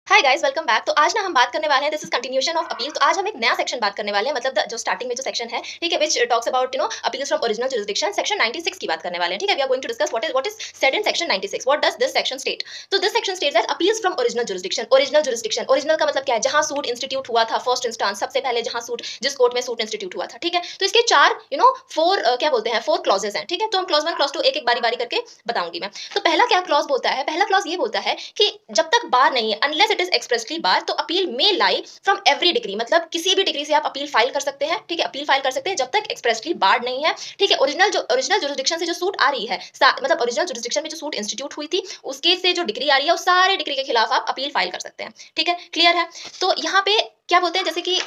Hi guys, welcome back. तो आज ना हम बात करने वाले हैं, this is continuation of appeal. तो आज हम एक नया सेक्शन बात करने वाले हैं, मतलब जो स्टार्टिंग में जो सेक्शन है, ठीक है, which talks about appeals from original jurisdiction. Section 96 की बात करने वाले हैं, ठीक है। We are going to discuss what is said in section 96, what does this section state. तो this section states that appeals from original jurisdiction. Original jurisdiction, original का मतलब क्या है? जहां सूट इंस्टीट्यूट हुआ था, फर्स्ट इंस्टांस, सबसे पहले जहां सूट, जिस कोर्ट में सूट इंस्टीट्यूट हुआ था, ठीक है। तो इसके चार फोर क्या बोलते हैं, फोर क्लॉजेस हैं, ठीक है। तो हम क्लॉज 1 क्लॉज 2 एक एक बारी बारी करके बताऊंगी मैं। तो पहला क्या क्लॉज बोलता है? पहला क्लॉज ये बोलता है कि जब तक बार नहीं है, अनलेस इट इज एक्सप्रेसली बार, तो अपील में लाई फ्रॉम एवरी डिग्री, मतलब किसी भी डिग्री से आप अपील फाइल कर सकते हैं, ठीक है। अपील फाइल कर सकते हैं जब तक एक्सप्रेसली बार्ड नहीं है, ठीक है। ओरिजिनल जुरिसडिक्शन से जो सूट आ रही है, मतलब ओरिजिनल जुरिसडिक्शन में जो सूट इंस्टीट्यूट हुई थी, उसके से जो डिग्री आ रही है, उस सारे डिग्री के खिलाफ आप अपील फाइल कर सकते हैं, ठीक है। क्लियर है? तो यहाँ पे क्या बोलते हैं, जैसे कि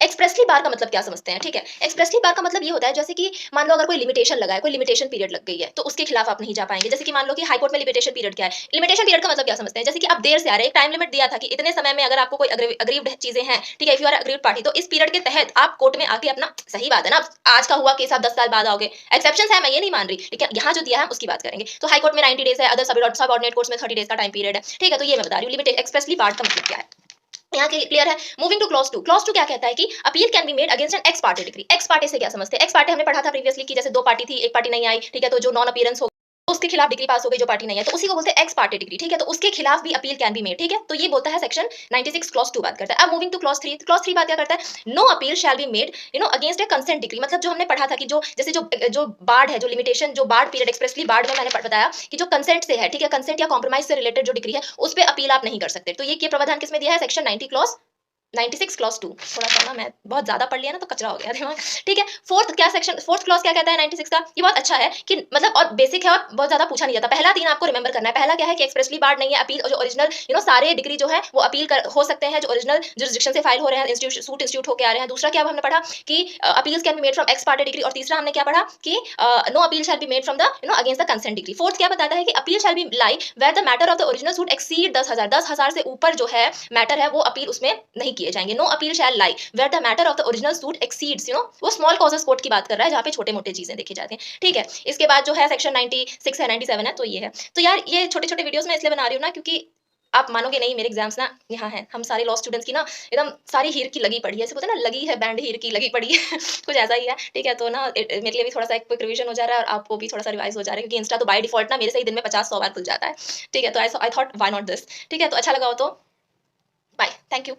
एक्सप्रेसली बार का मतलब क्या समझते हैं, ठीक है। एक्सप्रेसली बार का मतलब ये होता है, जैसे कि मान लो अगर कोई लिमिटेशन लगा है, कोई लिमिटेशन पीरियड लग गई है, तो उसके खिलाफ आप नहीं जा पाएंगे। जैसे कि मान लो कि हाई कोर्ट में लिमिटेशन पीरियड क्या है? लिमिटेशन पीरियड का मतलब क्या समझते हैं? जैसे कि आप देर से आ रहे हैं, एक टाइम लिमिट दिया था कि इतने समय में अगर आपको कोई अग्रीव्ड चीजें हैं, ठीक है, if you are aggrieved party, तो इस पीरियड के तहत आप कोर्ट में आके अपना, सही बात है ना, आज का हुआ केस आप 10 साल बाद आओगे। एक्सेप्शन है, मैं ये नहीं मान रही, लेकिन यहाँ जो दिया है उसकी बात करेंगे। तो हाई कोर्ट में 90 डेज है, अदर सबऑर्डिनेट कोर्ट्स में 30 डेज का टाइम पीरियड है, ठीक है। तो ये मैं बता रही हूँ लिमिटेड एक्सप्रेसली बार का मतलब क्या है। यहाँ के क्लियर है? Moving two clause 2। क्लॉज 2 क्या कहता है कि appeal can be made against an x parte degree. X party से क्या समझते हैं? एक्स पार्टी हमने पढ़ा था प्रीवियसली कि जैसे दो पार्टी थी, एक पार्टी नहीं आई, ठीक है, तो जो नॉन अपीयरेंस हो, तो उसके खिलाफ डिग्री पास हो गई, जो पार्टी नहीं है, तो उसी को बोलते हैं एक्स पार्टी डिग्री, ठीक है। तो उसके खिलाफ भी अपील कैन बी मेड, ठीक है। तो ये बोलता है सेक्शन 96 क्लॉज 2 बात करता है। अब मूविंग टू क्लॉज 3। क्लॉज 3 बात क्या करता है? No appeal shall be made against a consent degree. मतलब जो हमने पढ़ा था कि जो जैसे जो बार्ड है, जो लिमिटेशन, जो बार्ड पीरियड एक्सप्रेसली बार्ड में मैंने बताया कि जो कंसेंट से है, ठीक है, कंसेंट या कॉम्प्रोमाइज से रिलेटेड जो डिग्री है, उस पर अपील आप नहीं कर सकते। तो ये प्रावधान किसमें दिया है? Section 90 clause 96 clause 2। थोड़ा सा ना मैं बहुत ज्यादा पढ़ लिया ना, तो कचरा हो गया दिमाग, ठीक है। फोर्थ क्लॉज क्या कहता है 96 का? ये बहुत अच्छा है कि मतलब और बेसिक है और बहुत ज्यादा पूछा नहीं जाता। पहला 3 आपको रिमेंबर करना है। पहला क्या है कि एक्सप्रेसली बार्ड नहीं है अपील, और जो ओरिजिनल सारे डिग्री जो है वो अपील हो सकते हैं, जो ओरिजिनल जुरिसडिक्शन से फाइल हो रहे हैं, सूट इंस्टीट्यूट होकर आ रहे हैं। दूसरा क्या हमने पढ़ा कि appeals can be made from ex parte degree, और तीसरा हमने क्या पढ़ा कि no appeal shall be made from the against the consent degree. Fourth क्या बताता है कि appeal shall be lie where the matter of the original suit exceed 10,000 से ऊपर जो है मैटर है, वो अपील उसमें नहीं किए जाएंगे। No appeal shall lie where the matter of the original suit exceeds, वो स्मॉल कॉजेस कोर्ट की बात कर रहा है, जहाँ पे छोटे मोटे चीजें देखी जाती हैं, ठीक है। इसके बाद जो है सेक्शन 96 है, 97 है, तो ये है। तो यार ये छोटे छोटे वीडियोस में इसलिए बना रही हूँ ना, क्योंकि आप मानोगे नहीं, मेरे एग्जाम्स ना यहाँ है, हम सारे लॉ स्टूडेंट्स की ना एकदम सारी हीर की लगी पड़ी है, ऐसे बोलते हैं ना, लगी है बैंड हीर की लगी पड़ी है कुछ ऐसा ही है, ठीक है। तो ना मेरे लिए भी थोड़ा सा एक क्विक रिवीजन हो जा रहा है, और आपको भी थोड़ा सा रिवाइज हो जा रहा है, क्योंकि इंस्टा तो बाय डिफॉल्ट ना मेरे से ही दिन में 50-100 बार खुल जाता है, ठीक है। तो I thought why not this, ठीक है। तो अच्छा लगा हो तो बाय, थैंक यू।